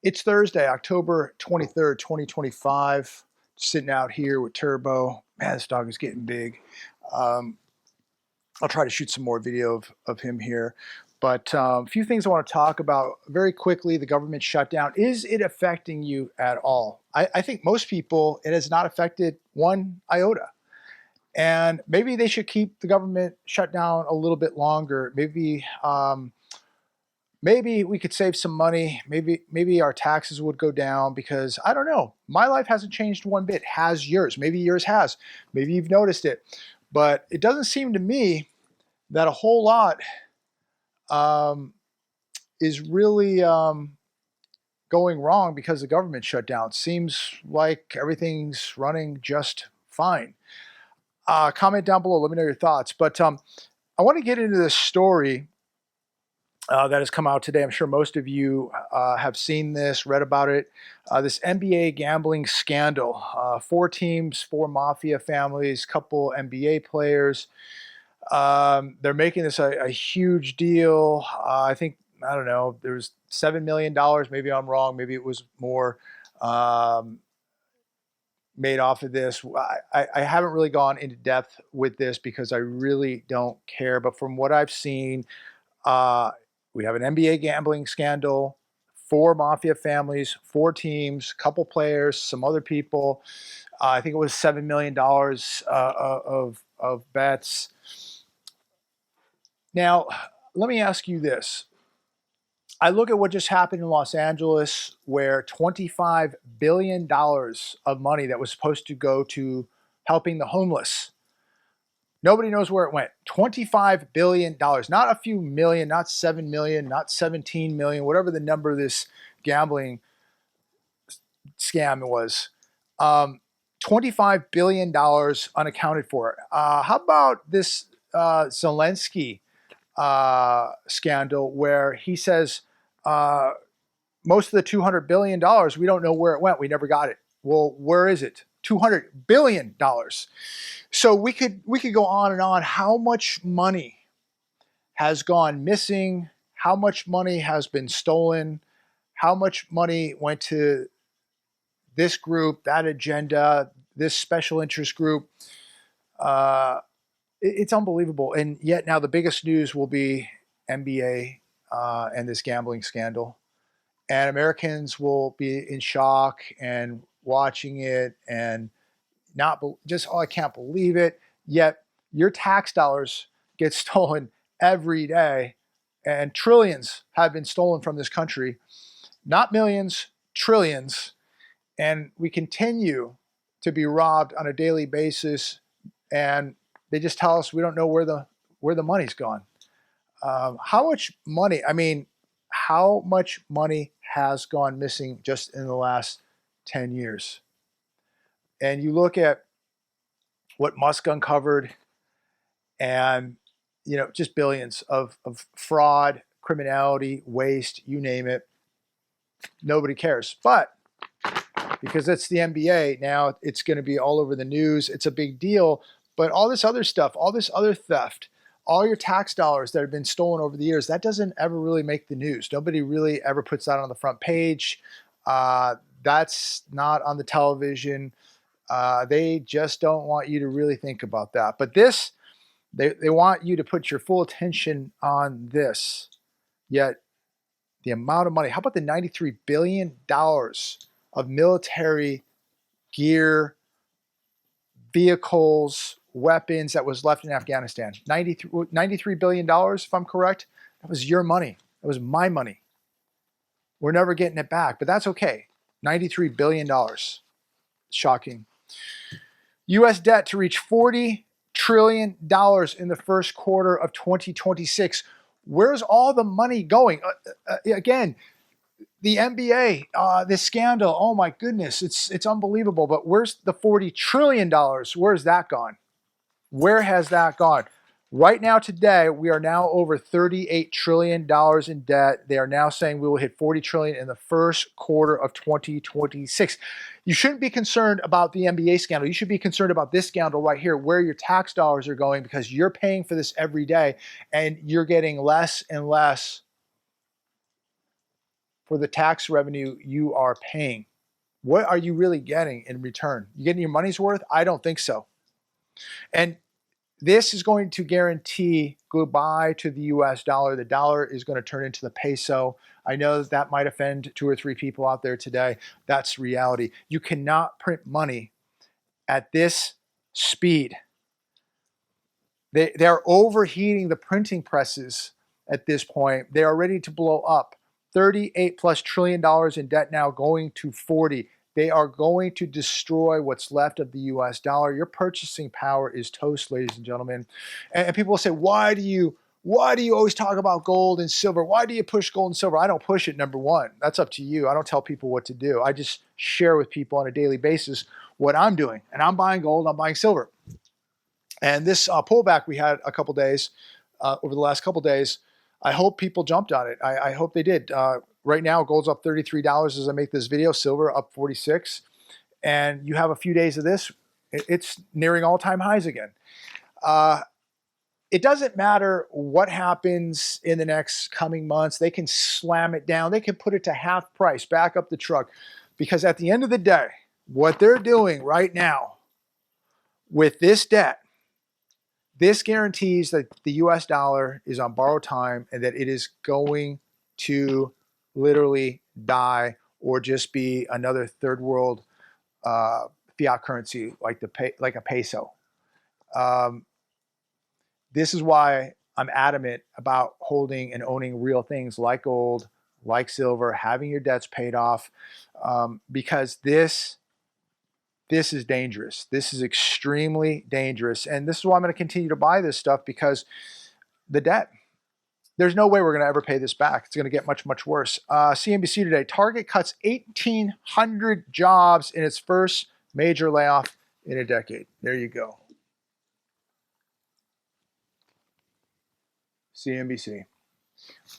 It's Thursday, October 23rd, 2025. Sitting out here with Turbo. Man, this dog is getting big. Um, I'll try to shoot some more video of him here. But a few things I want to talk about very quickly. The government shutdown. Is it affecting you at all? I think most people, it has not affected one iota. And maybe they should keep the government shut down a little bit longer. Maybe we could save some money. Maybe our taxes would go down because I don't know. My life hasn't changed one bit. Has yours? Maybe yours has. Maybe you've noticed it. But it doesn't seem to me that a whole lot um, is really going wrong because the government shut down. Seems like everything's running just fine. Comment down below. Let me know your thoughts. But I want to get into this story that has come out today. I'm sure most of you have seen this, read about it. This NBA gambling scandal. 4 teams, 4 mafia families, couple NBA players. They're making this a huge deal. I don't know, there's $7 million. Maybe I'm wrong. Maybe it was more made off of this. I haven't really gone into depth with this because I really don't care. But from what I've seen, we have an NBA gambling scandal, 4 mafia families, 4 teams, couple players, some other people. I think it was $7 million of bets. Now, let me ask you this. I look at what just happened in Los Angeles, where $25 billion of money that was supposed to go to helping the homeless. Nobody knows where it went. $25 billion, not a few million, not 7 million, not 17 million, whatever the number of this gambling scam was. $25 billion unaccounted for. How about this Zelensky scandal where he says most of the $200 billion, we don't know where it went. We never got it. Well, where is it? $200 billion. So we could go on and on. How much money has gone missing? How much money has been stolen? How much money went to this group, that agenda, this special interest group? It's unbelievable. And yet now the biggest news will be NBA and this gambling scandal. And Americans will be in shock and watching it and not just, oh, I can't believe it. Yet your tax dollars get stolen every day, and trillions have been stolen from this country. Not millions, trillions. And we continue to be robbed on a daily basis. And they just tell us we don't know where the money's gone. How much money? I mean, how much money has gone missing just in the last 10 years? And you look at what Musk uncovered, and just billions of fraud, criminality, waste, you name it. Nobody cares. But because it's the NBA, now it's going to be all over the news. It's a big deal. But all this other stuff, all this other theft, all your tax dollars that have been stolen over the years, that doesn't ever really make the news. Nobody really ever puts that on the front page. That's not on the television. They just don't want you to really think about that. But this, they want you to put your full attention on this. Yet the amount of money, how about the $93 billion of military gear, vehicles, weapons that was left in Afghanistan? $93 billion, if I'm correct. That was your money. That was my money. We're never getting it back, but that's okay. $93 billion. Shocking. U.S. debt to reach $40 trillion in the first quarter of 2026. Where's all the money going? Again, the NBA, this scandal, oh my goodness, it's unbelievable. But where's the $40 trillion? Where's that gone? Where has that gone? Right now, today, we are now over $38 trillion in debt. They are now saying we will hit $40 trillion in the first quarter of 2026. You shouldn't be concerned about the NBA scandal. You should be concerned about this scandal right here, where your tax dollars are going, because you're paying for this every day and you're getting less and less for the tax revenue you are paying. What are you really getting in return? You getting your money's worth? I don't think so. And this is going to guarantee goodbye to the US dollar. The dollar is going to turn into the peso. I know that might offend 2 or 3 people out there today. That's reality. You cannot print money at this speed. They're overheating the printing presses at this point. They are ready to blow up. $38+ trillion in debt now, going to 40. They are going to destroy what's left of the US dollar. Your purchasing power is toast, ladies and gentlemen. And people will say, why do you always talk about gold and silver? Why do you push gold and silver? I don't push it, number one. That's up to you. I don't tell people what to do. I just share with people on a daily basis what I'm doing. And I'm buying gold, I'm buying silver. And this pullback we had a couple days, over the last couple days, I hope people jumped on it. I hope they did. Right now, gold's up $33 as I make this video, silver up 46. And you have a few days of this, it's nearing all-time highs again. It doesn't matter what happens in the next coming months. They can slam it down. They can put it to half price, back up the truck. Because at the end of the day, what they're doing right now with this debt, this guarantees that the US dollar is on borrowed time and that it is going to literally die or just be another third world fiat currency like a peso. This is why I'm adamant about holding and owning real things like gold, like silver, having your debts paid off, because this is dangerous. This is extremely dangerous. And this is why I'm going to continue to buy this stuff, because the debt, there's no way we're going to ever pay this back. It's going to get much, much worse. CNBC today, Target cuts 1,800 jobs in its first major layoff in a decade. There you go. CNBC.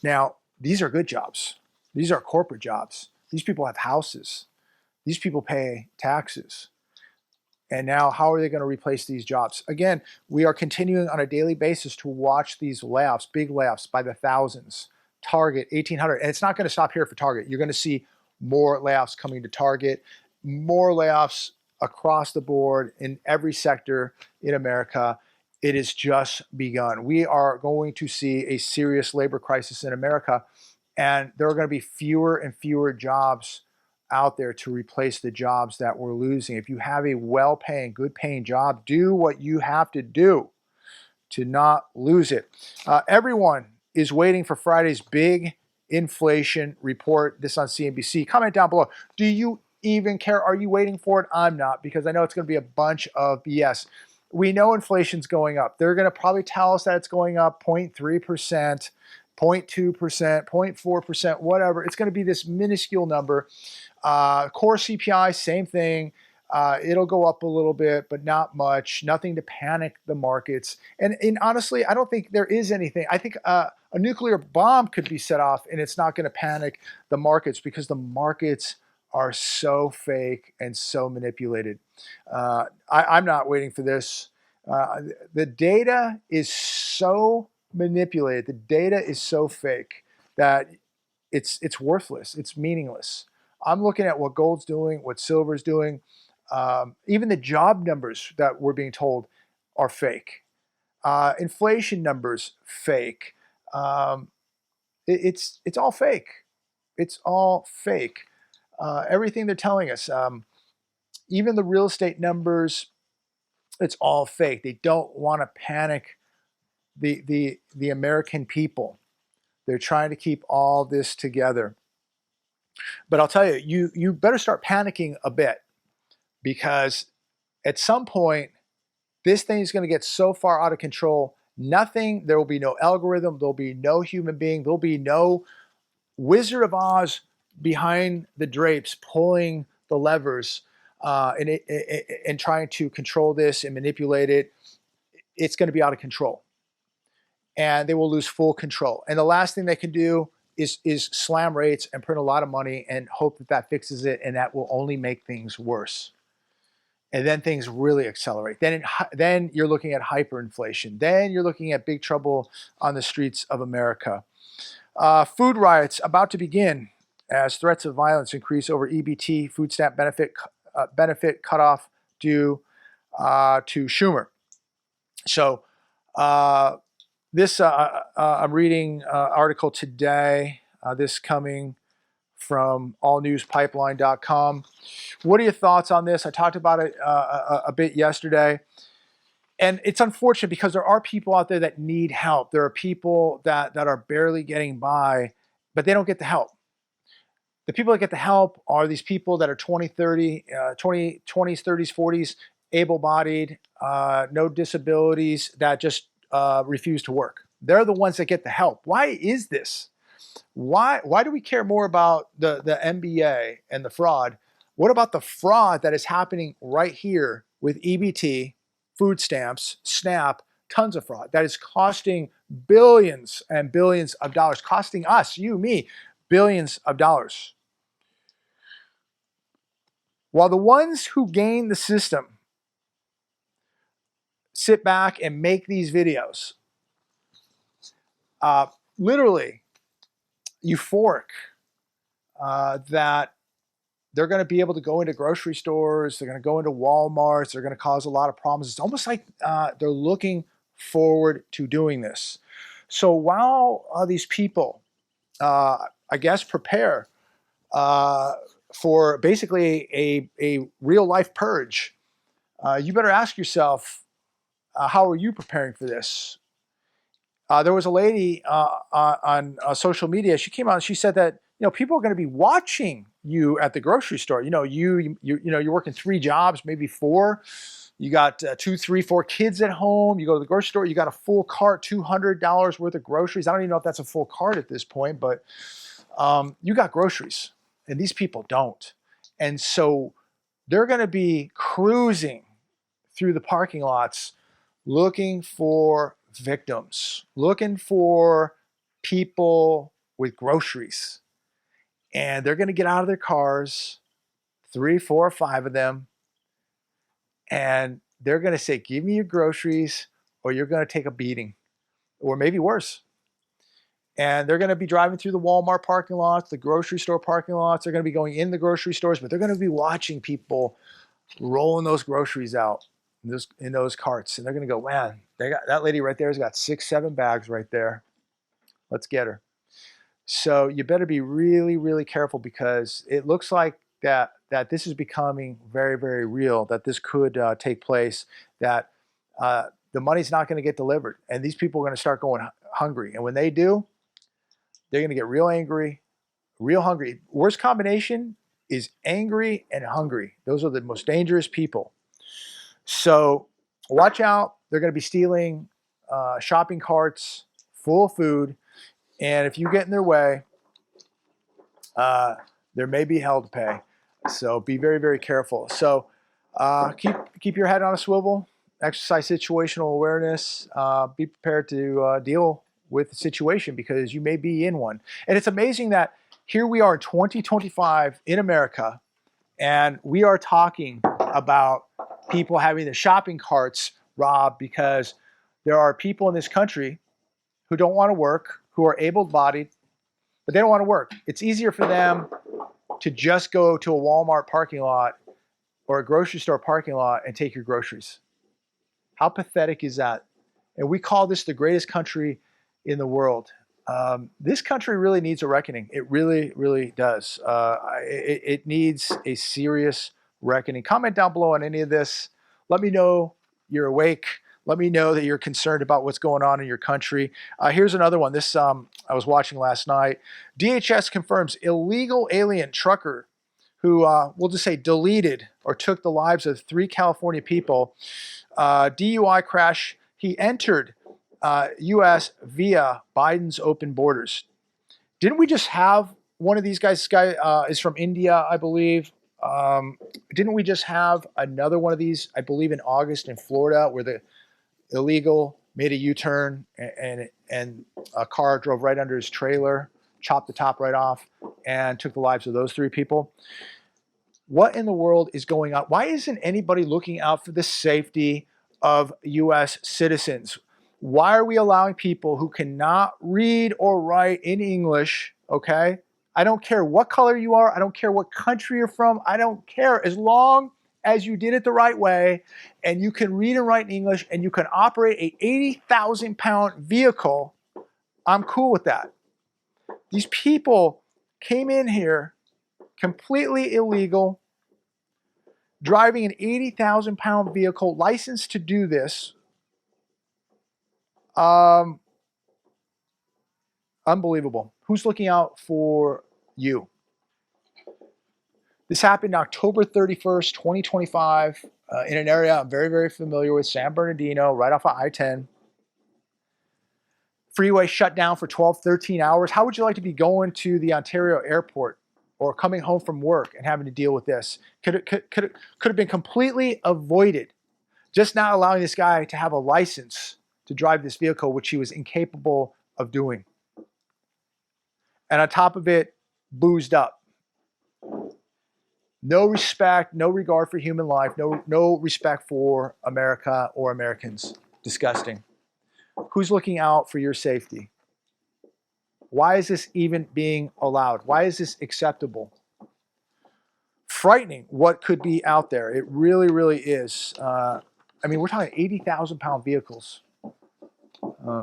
Now, these are good jobs. These are corporate jobs. These people have houses. These people pay taxes. And now, how are they going to replace these jobs? Again, we are continuing on a daily basis to watch these layoffs, big layoffs by the thousands. Target, 1,800. And it's not going to stop here for Target. You're going to see more layoffs coming to Target, more layoffs across the board in every sector in America. It has just begun. We are going to see a serious labor crisis in America, and there are going to be fewer and fewer jobs out there to replace the jobs that we're losing. If you have a well-paying, good-paying job, do what you have to do to not lose it. Everyone is waiting for Friday's big inflation report. This on CNBC. Comment down below. Do you even care? Are you waiting for it? I'm not, because I know it's going to be a bunch of BS. We know inflation's going up. They're going to probably tell us that it's going up 0.3%, 0.2%, 0.4%, whatever. It's going to be this minuscule number. Core CPI, same thing. It'll go up a little bit, but not much. Nothing to panic the markets. And honestly, I don't think there is anything. I think a nuclear bomb could be set off, and it's not going to panic the markets, because the markets are so fake and so manipulated. I'm not waiting for this. The data is so manipulated. The data is so fake that it's worthless. It's meaningless. I'm looking at what gold's doing, what silver's doing. Even the job numbers that we're being told are fake. Inflation numbers, fake. It's all fake. It's all fake. Everything they're telling us, even the real estate numbers, it's all fake. They don't want to panic the American people. They're trying to keep all this together. But I'll tell you, you better start panicking a bit, because at some point, this thing is going to get so far out of control, there will be no algorithm, there'll be no human being, there'll be no Wizard of Oz behind the drapes pulling the levers and trying to control this and manipulate it. It's going to be out of control, and they will lose full control. And the last thing they can do is slam rates and print a lot of money and hope that that fixes it, and that will only make things worse. And then things really accelerate. Then you're looking at hyperinflation. Then you're looking at big trouble on the streets of America. Food riots about to begin as threats of violence increase over EBT food stamp benefit cutoff due to Schumer. So this I'm reading article today. This coming from allnewspipeline.com. What are your thoughts on this? I talked about it a bit yesterday. And it's unfortunate because there are people out there that need help. There are people that are barely getting by, but they don't get the help. The people that get the help are these people that are 20s, 30s, 40s, able-bodied, no disabilities, that just refuse to work. They're the ones that get the help. Why is this? Why do we care more about the MBA and the fraud? What about the fraud that is happening right here with EBT, food stamps, SNAP, tons of fraud that is costing billions and billions of dollars, costing us, you, me, billions of dollars. While the ones who gain the system sit back and make these videos, literally euphoric that they're going to be able to go into grocery stores, they're going to go into Walmarts, they're going to cause a lot of problems. It's almost like they're looking forward to doing this. So while these people, I guess, prepare for basically a real life purge, you better ask yourself, how are you preparing for this? There was a lady on social media. She came out and she said that people are going to be watching you at the grocery store. You're working 3 jobs, maybe 4. You got 2, 3, 4 kids at home. You go to the grocery store. You got a full cart, $200 worth of groceries. I don't even know if that's a full cart at this point, but you got groceries, and these people don't. And so they're going to be cruising through the parking lots looking for victims, looking for people with groceries. And they're going to get out of their cars, 3, 4, 5 of them, and they're going to say, give me your groceries or you're going to take a beating, or maybe worse. And they're going to be driving through the Walmart parking lots, the grocery store parking lots. They're going to be going in the grocery stores, but they're going to be watching people rolling those groceries out in those carts. And they're going to go, man, that lady right there has got 6, 7 bags right there. Let's get her. So you better be really, really careful, because it looks like that this is becoming very, very real, that this could take place, that the money's not going to get delivered. And these people are going to start going hungry. And when they do, they're going to get real angry, real hungry. Worst combination is angry and hungry. Those are the most dangerous people. So watch out. They're going to be stealing shopping carts full of food. And if you get in their way, there may be hell to pay. So be very, very careful. So keep your head on a swivel. Exercise situational awareness. Be prepared to deal with the situation, because you may be in one. And it's amazing that here we are in 2025 in America, and we are talking about people having their shopping carts robbed because there are people in this country who don't want to work, who are able-bodied, but they don't want to work. It's easier for them to just go to a Walmart parking lot or a grocery store parking lot and take your groceries. How pathetic is that? And we call this the greatest country in the world. This country really needs a reckoning. It really, really does. It needs a serious reckoning. Comment down below on any of this. Let me know you're awake. Let me know that you're concerned about what's going on in your country. Here's another one. This I was watching last night. DHS confirms illegal alien trucker who, we'll just say, deleted or took the lives of 3 California people. DUI crash. He entered U.S. via Biden's open borders. Didn't we just have one of these guys? This guy is from India, I believe. Didn't we just have another one of these, I believe, in August in Florida, where the illegal made a U-turn and a car drove right under his trailer, chopped the top right off, and took the lives of those 3 people? What in the world is going on? Why isn't anybody looking out for the safety of U.S. citizens? Why are we allowing people who cannot read or write in English, okay, I don't care what color you are. I don't care what country you're from. I don't care. As long as you did it the right way and you can read and write in English and you can operate a 80,000 pound vehicle, I'm cool with that. These people came in here completely illegal, driving an 80,000 pound vehicle, licensed to do this. Unbelievable. Who's looking out for you? This happened October 31st, 2025, in an area I'm very, very familiar with, San Bernardino, right off of I-10. Freeway shut down for 12, 13 hours. How would you like to be going to the Ontario airport or coming home from work and having to deal with this? Could have been completely avoided. Just not allowing this guy to have a license to drive this vehicle, which he was incapable of doing. And on top of it, boozed up. No respect, no regard for human life, no respect for America or Americans. Disgusting. Who's looking out for your safety? Why is this even being allowed? Why is this acceptable? Frightening what could be out there. It really, really is. I mean, we're talking 80,000 pound vehicles.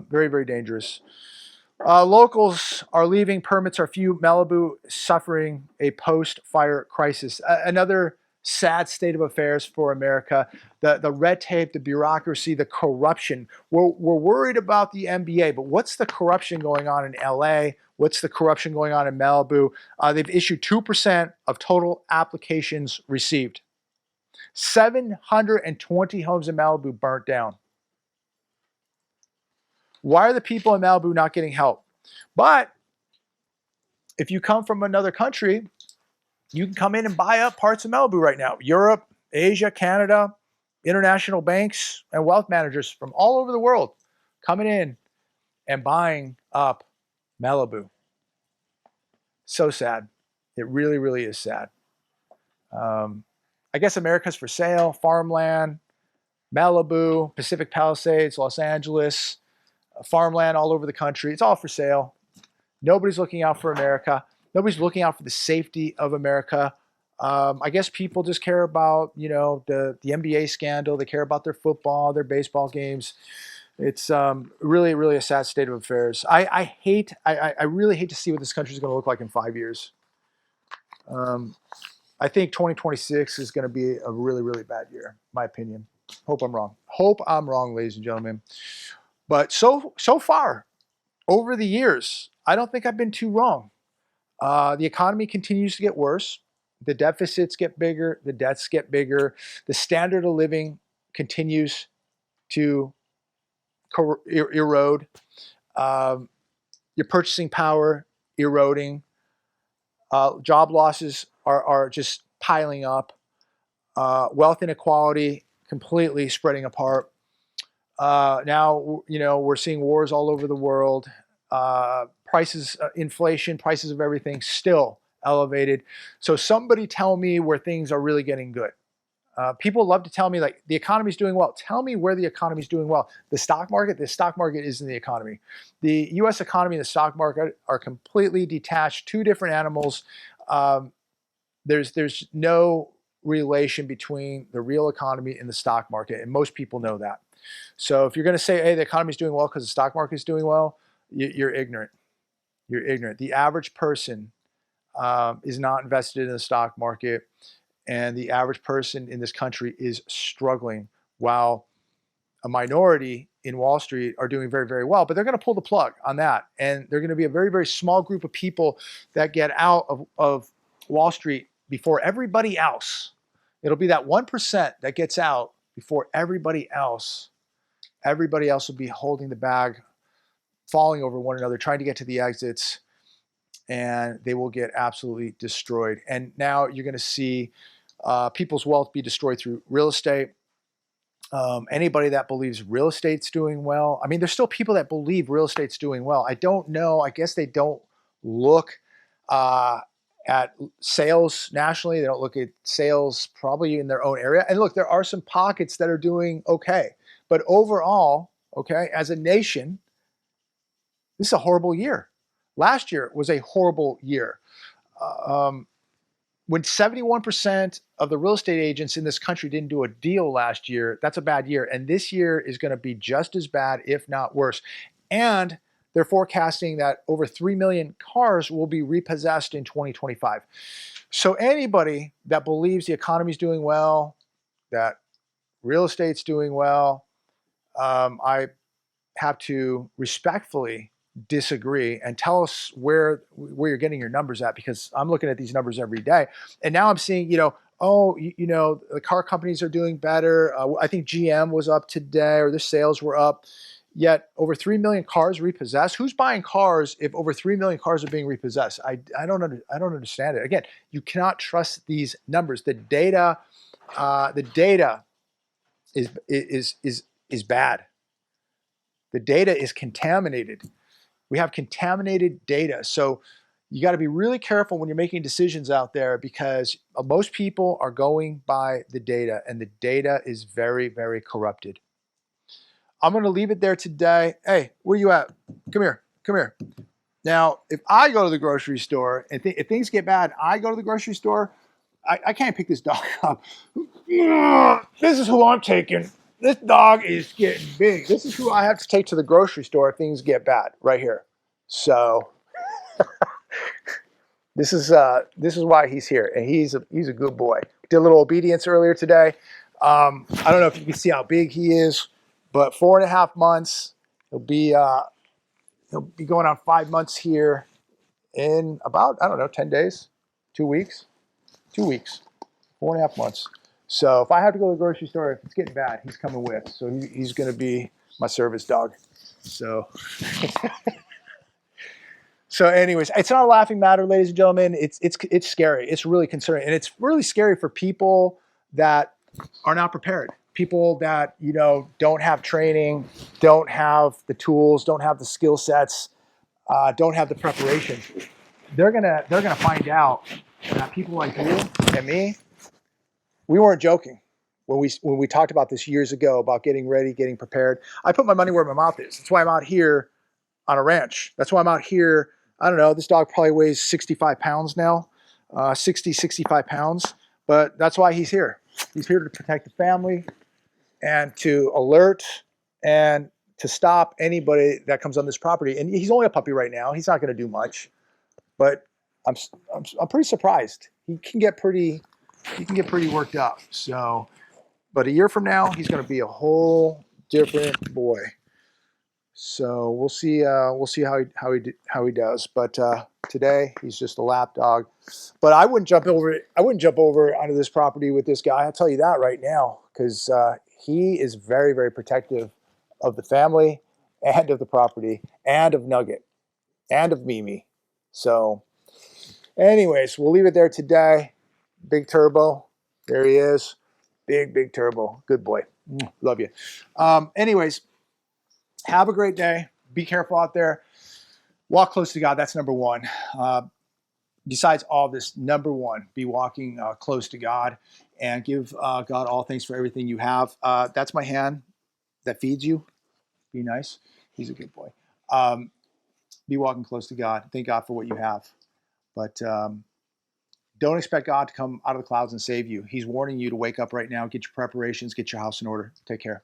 Very, very dangerous. Locals are leaving. Permits are few. Malibu suffering a post-fire crisis. Another sad state of affairs for America. The red tape, the bureaucracy, the corruption. We're worried about the NBA, but what's the corruption going on in LA? What's the corruption going on in Malibu? They've issued 2% of total applications received. 720 homes in Malibu burnt down. Why are the people in Malibu not getting help? But if you come from another country, you can come in and buy up parts of Malibu right now. Europe, Asia, Canada, international banks and wealth managers from all over the world coming in and buying up Malibu. So sad. It really, really is sad. I guess America's for sale, farmland, Malibu, Pacific Palisades, Los Angeles, farmland all over the country. It's all for sale. Nobody's looking out for America. Nobody's looking out for the safety of America. I guess people just care about, the NBA scandal. They care about their football, their baseball games. It's really, really a sad state of affairs. I really hate to see what this country is going to look like in 5 years. I think 2026 is going to be a really, really bad year, my opinion. Hope I'm wrong. Hope I'm wrong, ladies and gentlemen. But so far, over the years, I don't think I've been too wrong. The economy continues to get worse. The deficits get bigger. The debts get bigger. The standard of living continues to erode. Your purchasing power eroding. Job losses are just piling up. Wealth inequality completely spreading apart. Now, we're seeing wars all over the world. Prices, inflation, prices of everything still elevated. So somebody tell me where things are really getting good. People love to tell me like the economy's doing well. Tell me where the economy's doing well. The stock market isn't the economy. The U.S. economy and the stock market are completely detached, two different animals. There's no relation between the real economy and the stock market, and most people know that. So if you're going to say, hey, the economy's doing well because the stock market's doing well, you're ignorant. You're ignorant. The average person is not invested in the stock market, and the average person in this country is struggling, while a minority in Wall Street are doing very, very well. But they're going to pull the plug on that, and they're going to be a very, very small group of people that get out of Wall Street before everybody else. It'll be that 1% that gets out before everybody else. Everybody else will be holding the bag, falling over one another, trying to get to the exits, and they will get absolutely destroyed. And now you're going to see people's wealth be destroyed through real estate. Anybody that believes real estate's doing well, I mean, there's still people that believe real estate's doing well. I don't know. I guess they don't look at sales nationally. They don't look at sales probably in their own area. And look, there are some pockets that are doing okay. But overall, okay, as a nation, this is a horrible year. Last year was a horrible year. When 71% of the real estate agents in this country didn't do a deal last year, that's a bad year. And this year is going to be just as bad, if not worse. And they're forecasting that over 3 million cars will be repossessed in 2025. So anybody that believes the economy's doing well, that real estate's doing well, I have to respectfully disagree and tell us where you're getting your numbers at, because I'm looking at these numbers every day. And now I'm seeing, the car companies are doing better. I think GM was up today, or their sales were up. Yet over 3 million cars repossessed. Who's buying cars if over 3 million cars are being repossessed? I don't understand it. Again, you cannot trust these numbers. The data is bad. The data is contaminated. We have contaminated data. So you got to be really careful when you're making decisions out there, because most people are going by the data, and the data is very, very corrupted. I'm going to leave it there today. Hey, where you at? Come here. Come here. Now, if I go to the grocery store and if things get bad, I go to the grocery store, I can't pick this dog up. This is who I'm taking. This dog is getting big. This is who I have to take to the grocery store if things get bad, right here. So this is why he's here, and he's a good boy. Did a little obedience earlier today. I don't know if you can see how big he is, but 4.5 months. He'll be going on 5 months here in about, I don't know, 10 days, 2 weeks, 2 weeks, 4.5 months. So if I have to go to the grocery store, if it's getting bad, he's coming with. So he's going to be my service dog. So, anyways, it's not a laughing matter, ladies and gentlemen. It's scary. It's really concerning, and it's really scary for people that are not prepared. People that don't have training, don't have the tools, don't have the skill sets, don't have the preparation. They're gonna find out that people like you and me, we weren't joking when we talked about this years ago about getting ready, getting prepared. I put my money where my mouth is. That's why I'm out here on a ranch. That's why I'm out here. I don't know. This dog probably weighs 65 pounds now, 65 pounds. But that's why he's here. He's here to protect the family and to alert and to stop anybody that comes on this property. And he's only a puppy right now. He's not going to do much. But I'm pretty surprised. He can get pretty worked up. So, but a year from now, he's going to be a whole different boy. So we'll see how he does. But today he's just a lap dog. But I wouldn't jump over onto this property with this guy. I'll tell you that right now, because he is very, very protective of the family and of the property and of Nugget and of Mimi. So anyways, we'll leave it there today. Big Turbo. There he is. Big Turbo. Good boy. Love you. Anyways, have a great day. Be careful out there. Walk close to God. That's number one. Besides all this, number one, be walking close to God and give God all thanks for everything you have. That's my hand that feeds you. Be nice. He's a good boy. Be walking close to God. Thank God for what you have. But don't expect God to come out of the clouds and save you. He's warning you to wake up right now, get your preparations, get your house in order. Take care.